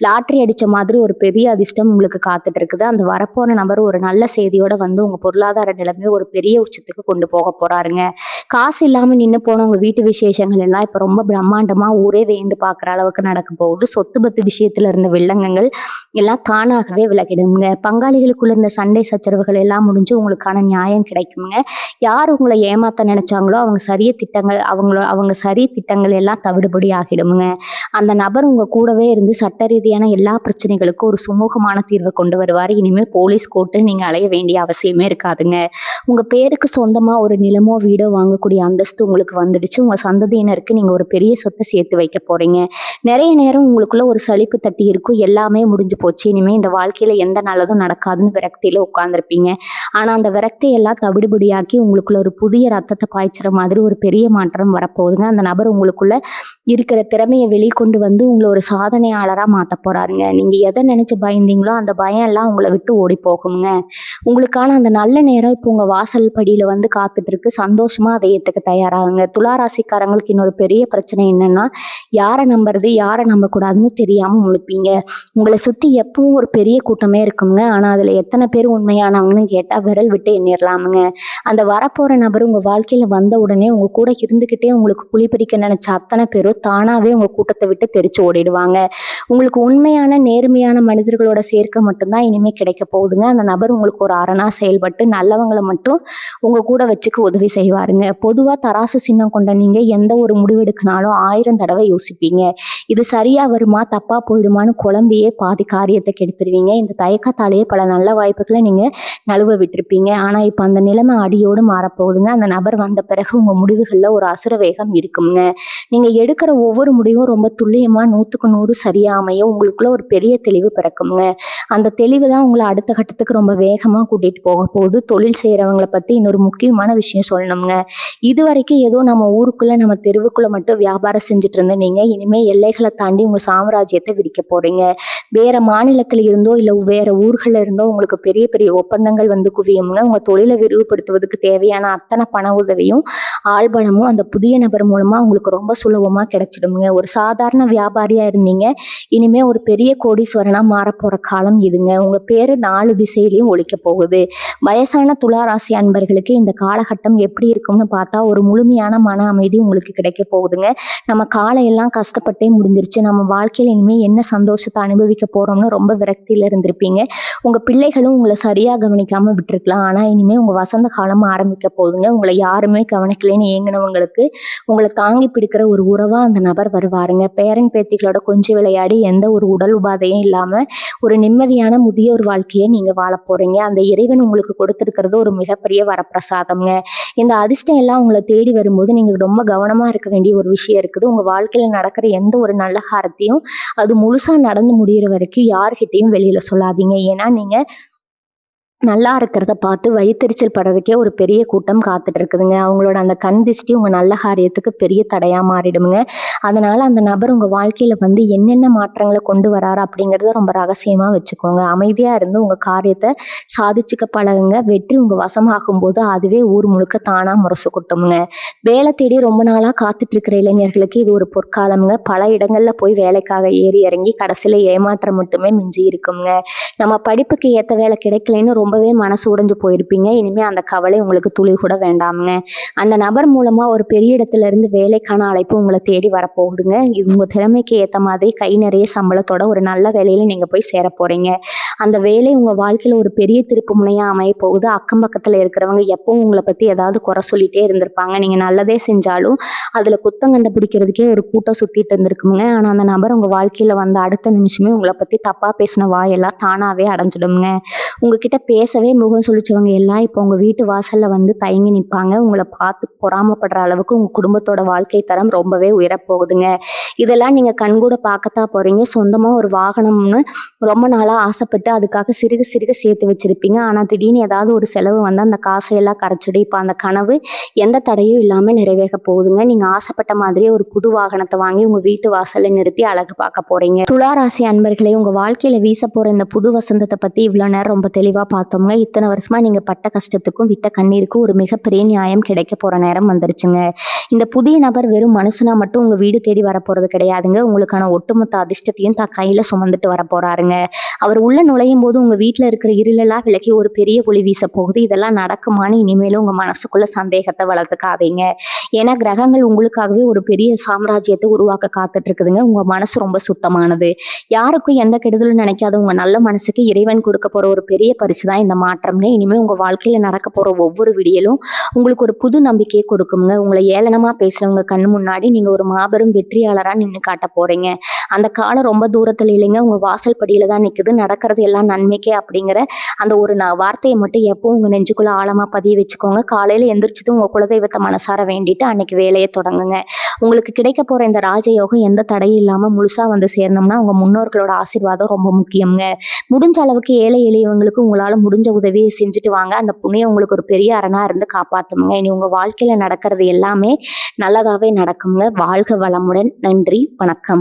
லாட்டரி அடிச்ச மாதிரி ஒரு பெரிய அதிர்ஷ்டம் உங்களுக்கு காத்துட்டு இருக்குது. அந்த வரப்போற நபர் ஒரு நல்ல செய்தியோட வந்து உங்க பொருளாதார நிலைமை ஒரு பெரிய உச்சத்துக்கு கொண்டு போக போறாருங்க. காசு இல்லாம நின்று போன உங்க வீட்டு விசேஷங்கள் எல்லாம் இப்ப ரொம்ப பிரம்மாண்டமா ஊரே வேந்து பாக்குற அளவுக்கு நடக்க போகுது. சொத்து பத்து விஷயத்துல இருந்த வில்லங்கங்கள் எல்லாம் தானாகவே விலகிடுங்க. பங்காளிகளுக்குள்ள இருந்த சண்டை சச்சரவுகள் எல்லாம் முடிஞ்சு உங்களுக்கான நியாயம் கிடைக்குங்க. யார் உங்களை ஏமாத்த நினைச்சாங்களோ அவங்க சரி திட்டங்கள் எல்லாம் தவிடுபடி ஆகிடுங்க. அந்த நபர் உங்க கூடவே இருந்து சட்ட ரீதியான எல்லா பிரச்சனைகளுக்கும் ஒரு சுமூகமான தீர்வை கொண்டு வருவார். இனிமேல் போலீஸ் கோர்ட்டு நீங்க அலைய வேண்டிய அவசியமே இருக்காதுங்க. உங்க பேருக்கு சொந்தமா ஒரு நிலமோ வீடோ வாங்கக்கூடிய அந்தஸ்து உங்களுக்கு வந்துடுச்சு. உங்க சந்ததியினருக்கு நீங்க ஒரு பெரிய சொத்தை சேர்த்து வைக்க போறீங்க. நிறைய நேரம் உங்களுக்குள்ள ஒரு சலிப்பு தட்டி இருக்கும். எல்லாமே முடிஞ்சு போச்சு, இனிமே இந்த வாழ்க்கையில எந்த நல்லதும் நடக்காதுன்னு விரக்தியில உட்கார்ந்துருப்பீங்க. ஆனா அந்த விரக்தி எல்லாம் தவிடுபடியாக்கி உங்களுக்குள்ள ஒரு புதிய ரத்தத்தை பாய்ச்சுற மாதிரி ஒரு பெரிய மாற்றம் வரப்போகுதுங்க. அந்த நபர் உங்களுக்குள்ள இருக்கிற திறமையை வெளிக்கொண்டு வந்து உங்களை ஒரு சாதனையாளரா மாத்த போறாருங்க. நீங்க எதை நினைச்சு பயந்தீங்களோ அந்த பயம் எல்லாம் உங்களை விட்டு ஓடி போகுங்க. உங்களுக்கான அந்த நல்ல நேரம் இப்போ உங்க வாசல் படியில வந்து காத்துட்டு இருக்கு. சந்தோஷமா அதை ஏத்துக்க தயாராகுங்க. துளாராசிக்காரங்களுக்கு இன்னொரு பெரிய பிரச்சனை என்னன்னா, யாரை நம்புறது யாரை நம்ப கூடாதுன்னு தெரியாம முழிப்பீங்க. உங்களை சுத்தி எப்பவும் ஒரு பெரிய கூட்டமே இருக்குங்க. ஆனா அதுல எத்தனை பேர் உண்மையானவங்கன்னு கேட்டா விரல் விட்டு எண்ணிடலாமுங்க. அந்த வரப்போற நபர் உங்க வாழ்க்கையில வந்த உடனே உங்க கூட இருந்துகிட்டே உங்களுக்கு குழிப்பறிக்க நினைச்ச அத்தனை பேரும் தானாவே உங்க கூட்டத்தை விட்டு தெரிச்சு ஓடிடுவாங்க. உங்களுக்கு உண்மையான நேர்மையான மனிதர்களோட சேர்க்கை மட்டும்தான் இனிமே கிடைக்க போகுதுங்க. அந்த நபர் உங்களுக்கு ஒரு அரணா செயல்பட்டு நல்லவங்களை மட்டும் உங்க கூட வச்சுக்க உதவி செய்வாருங்க. பொதுவா தராசு சின்னம் கொண்ட நீங்க எந்த ஒரு முடிவெடுக்கினாலும் 1000 தடவை யோசிப்பீங்க. இது சரியா வருமா தப்பா போயிடுமான்னு குழம்பியே பாதி காரியத்தை கெடுத்துருவீங்க. இந்த தயக்கத்தாலேயே பல நல்ல வாய்ப்புகளை நீங்க நழுவ விட்டிருப்பீங்க. ஆனா இப்ப அந்த நிலைமை அடியோடு மாறப்போகுதுங்க. அந்த நபர் வந்த பிறகு உங்க முடிவுகள்ல ஒரு அசுர வேகம் இருக்குங்க. நீங்க எடுக்கிற ஒவ்வொரு முடிவும் ரொம்ப துல்லியமா 100க்கு 100 சரியா அமையும். உங்களுக்குள்ள ஒரு பெரிய தெளிவு பிறக்குங்க. அந்த தெளிவு தான் உங்களை அடுத்த கட்டத்துக்கு ரொம்ப வேகமா கூட்டிட்டு போக போகுது. தொழில் செய்யறவங்களை பத்தி இன்னொரு முக்கியமான விஷயம் சொல்லணுங்க. இது வரைக்கும் ஏதோ நம்ம ஊருக்குள்ள நம்ம தெருவுக்குள்ள மட்டும் வியாபாரம் செஞ்சுட்டு இருந்த நீங்க இனிமே எல்லைகளை தாண்டி உங்க சாம்ராஜ்யத்தை விரிக்க போறீங்க. வேற மாநிலத்துல இருந்தோ இல்ல வேற ஊர்கள்ல இருந்தோ உங்களுக்கு பெரிய பெரிய ஒப்பந்தங்கள் வந்து குவியும்ங்க. உங்க தொழிலை விரிவுபடுத்துவதற்கு தேவையான அத்தனை பண உதவியும் ஆள்பலமும் அந்த புதிய நபர் மூலமா உங்களுக்கு ரொம்ப சுலபமா கிடைச்சிடுங்க. ஒரு சாதாரண வியாபாரியா இருந்தீங்க, இனிமே ஒரு பெரிய கோடீஸ்வரனா மாறப்போற காலம் இதுங்க. உங்க பேரு 4 திசையிலையும் ஒலிக்க போகுது. வயசான துளாராசி அன்பர்களுக்கு இந்த காலகட்டம் எப்படி இருக்கும்னு பார்த்தா ஒரு முழுமையான மன அமைதி உங்களுக்கு கிடைக்க போகுதுங்க. நம்ம காலையெல்லாம் கஷ்டப்பட்டே முடிஞ்சிருச்சு, நம்ம வாழ்க்கையில இனிமே என்ன சந்தோஷத்தை அனுபவிக்க போறோம்னு ரொம்ப விரக்தியில இருந்திருப்பீங்க. உங்க பிள்ளைகளும் உங்களை சரியா கவனிக்காம விட்டுருக்கலாம். ஆனா இனிமே உங்க வசந்த காலம் ஆரம்பிக்க போகுதுங்க. உங்களை யாருமே கவனிக்கலைன்னு ஏங்கினவங்களுக்கு உங்களை தாங்கி பிடிக்கிற ஒரு உறவா அந்த நபர் வருவாருங்க. பேரன் பேத்திகளோட கொஞ்சம் விளையாடி எந்த ஒரு உடல் உபாதையும் இல்லாம ஒரு நிம்மதியான முதியோர் வாழ்க்கையை நீங்க வாழ போறீங்க. அந்த இறைவன் உங்களுக்கு கொடுத்திருக்கிறது ஒரு மிகப்பெரிய வரப்பிரசாதம்ங்க. இந்த அதிர்ஷ்டம் எல்லாம் உங்களை தேடி வரும்போது நீங்க ரொம்ப கவனமா இருக்க வேண்டிய ஒரு விஷயம் இருக்குது. உங்க வாழ்க்கையில நடக்கிற எந்த ஒரு நல்ல காரியத்தையும் அது முழுசா நடந்து முடியிற வரைக்கும் யார்கிட்டையும் வெளியில சொல்லாதீங்க. ஏன்னா நீங்க நல்லா இருக்கிறத பார்த்து வயித்தெரிச்சல் படுறதுக்கே ஒரு பெரிய கூட்டம் காத்துட்டு இருக்குதுங்க. அவங்களோட அந்த கண் திஷ்டி உங்க நல்ல காரியத்துக்கு பெரிய தடையா மாறிடுமுங்க. அதனால அந்த நபர் உங்க வாழ்க்கையில வந்து என்னென்ன மாற்றங்களை கொண்டு வராரு அப்படிங்கிறத ரொம்ப ரகசியமா வச்சுக்கோங்க. அமைதியா இருந்து உங்க காரியத்தை சாதிச்சுக்க பழகுங்க. வெற்றி உங்க வசமாகும் போது அதுவே ஊர் முழுக்க தானா முரசு கொட்டுமுங்க. வேலை தேடி ரொம்ப நாளா காத்துட்டு இருக்கிற இளைஞர்களுக்கு இது ஒரு பொற்காலமுங்க. பல இடங்கள்ல போய் வேலைக்காக ஏறி இறங்கி கடைசியில ஏமாற்றம் மட்டுமே மிஞ்சி இருக்குங்க. நம்ம படிப்புக்கு ஏத்த வேலை கிடைக்கலைன்னு ரொம்பவே மனசு உடைஞ்சு போயிருப்பீங்க. இனிமே அந்த கவலை உங்களுக்கு துளி கூட வேண்டாமுங்க. அந்த நபர் மூலமா ஒரு பெரிய இடத்துல இருந்து வேலைக்கான அழைப்பு உங்களை தேடி வரப்போகுதுங்க. இது உங்க திறமைக்கு ஏத்த மாதிரி கை நிறைய சம்பளத்தோட ஒரு நல்ல வேலையில நீங்க போய் சேர போறீங்க. அந்த வேலை உங்க வாழ்க்கையில ஒரு பெரிய திருப்பு முனையா அமைய போகுது. அக்கம் பக்கத்துல இருக்கிறவங்க எப்பவும் உங்களை பத்தி ஏதாவது குறை சொல்லிட்டே இருந்திருப்பாங்க. நீங்க நல்லதே செஞ்சாலும் அதுல குத்தம் கண்டுபிடிக்கிறதுக்கே ஒரு கூட்டம் சுத்திட்டு இருந்திருக்குங்க. ஆனா அந்த நபர் உங்க வாழ்க்கையில வந்த அடுத்த நிமிஷமே உங்களை பத்தி தப்பா பேசின வாயெல்லாம் தானாவே அடைஞ்சிடுங்க. உங்ககிட்ட பேசவே முகம் சுளிச்சவங்க எல்லாம் இப்போ உங்க வீட்டு வாசல்ல வந்து தயங்கி நிற்பாங்க. உங்களை பார்த்து பொறாமப்படுற அளவுக்கு உங்க குடும்பத்தோட வாழ்க்கை தரம் ரொம்பவே உயரப்போகுதுங்க. இதெல்லாம் நீங்க கண்கூட பார்க்கத்தான் போறீங்க. சொந்தமா ஒரு வாகனம்னு ரொம்ப நாளா ஆசைப்பட்டு அதுக்காக சிறுக சிறுக சேர்த்து வச்சிருப்பீங்க. ஆனா திடீர்னு ஏதாவது ஒரு செலவு வந்து அந்த காசையெல்லாம் கரைச்சிடு. இப்போ அந்த கனவு எந்த தடையும் இல்லாம நிறைவேற போகுதுங்க. நீங்க ஆசைப்பட்ட மாதிரியே ஒரு புது வாகனத்தை வாங்கி உங்க வீட்டு வாசல்ல நிறுத்தி அழகு பார்க்க போறீங்க. துளாராசி அன்பர்களே, உங்க வாழ்க்கையில வீச போற இந்த புது வசந்தத்தை பத்தி இவ்வளவு நேரம் ரொம்ப தெளிவா பார்த்தோம்ங்க. இத்தனை வருஷமா நீங்க பட்ட கஷ்டத்துக்கும் விட்ட கண்ணீருக்கும் ஒரு மிகப்பெரிய நியாயம் கிடைக்க போற நேரம் வந்துருச்சுங்க. இந்த புதிய நபர் வெறும் மனுஷனா மட்டும் உங்க வீடு தேடி வரப்போறது கிடையாதுங்க. உங்களுக்கான ஒட்டுமொத்த அதிர்ஷ்டத்தையும் தான் கையில சுமந்துட்டு வர போறாருங்க. அவர் உள்ள நுழையும் போது உங்க வீட்டுல இருக்கிற இருளெல்லாம் விலகி ஒரு பெரிய ஒளி வீச போகுது. இதெல்லாம் நடக்குமான்னு இனிமேலும் உங்க மனசுக்குள்ள சந்தேகத்தை வளர்த்துக்காதீங்க. ஏன்னா கிரகங்கள் உங்களுக்காகவே ஒரு பெரிய சாம்ராஜ்யத்தை உருவாக்க காத்துட்டு இருக்குதுங்க. உங்க மனசு ரொம்ப சுத்தமானது. யாருக்கும் எந்த கெடுதலும் நினைக்காத உங்க நல்ல மனசுக்கு இறைவன் கொடுக்க போற ஒரு பெரிய பரிசு தான் இந்த மாற்றம்ங்க. இனிமே உங்க வாழ்க்கையில நடக்க போற ஒவ்வொரு விடியலும் உங்களுக்கு ஒரு புது நம்பிக்கையை கொடுக்குங்க. உங்களை ஏளனமா பேசுறவங்க கண்ணு முன்னாடி நீங்க ஒரு மாபெரும் வெற்றியாளரா நின்று காட்ட போறீங்க. அந்த காலம் ரொம்ப தூரத்துல இல்லைங்க, உங்க வாசல் படியில தான் நிக்குது. நடக்கிறது எல்லாம் நன்மைக்கே அப்படிங்கிற அந்த ஒரு வார்த்தையை மட்டும் எப்பவும் உங்க நெஞ்சுக்குள்ள ஆழமா பதிய வச்சுக்கோங்க. காலையில எந்திரிச்சது உங்க குலதெய்வத்தை மனசார வேண்டிட்டு அன்னைக்கு வேலையை தொடங்குங்க. உங்களுக்கு கிடைக்க போற இந்த ராஜயோகம் எந்த தடையும் இல்லாம முழுசா வந்து சேரணும்னா உங்க முன்னோர்களோட ஆசீர்வாதம் ரொம்ப முக்கியம்ங்க. முடிஞ்ச அளவுக்கு ஏழை எளியவங்களுக்கு உங்களால முடிஞ்ச உதவியை செஞ்சுட்டு வாங்க. அந்த புண்ணியம் உங்களுக்கு ஒரு பெரிய அரணா இருந்து காப்பாத்துங்க. இனி உங்க வாழ்க்கையில நடக்கிறது எல்லாமே நல்லதாவே நடக்குங்க. வாழ்க வளமுடன். நன்றி, வணக்கம்.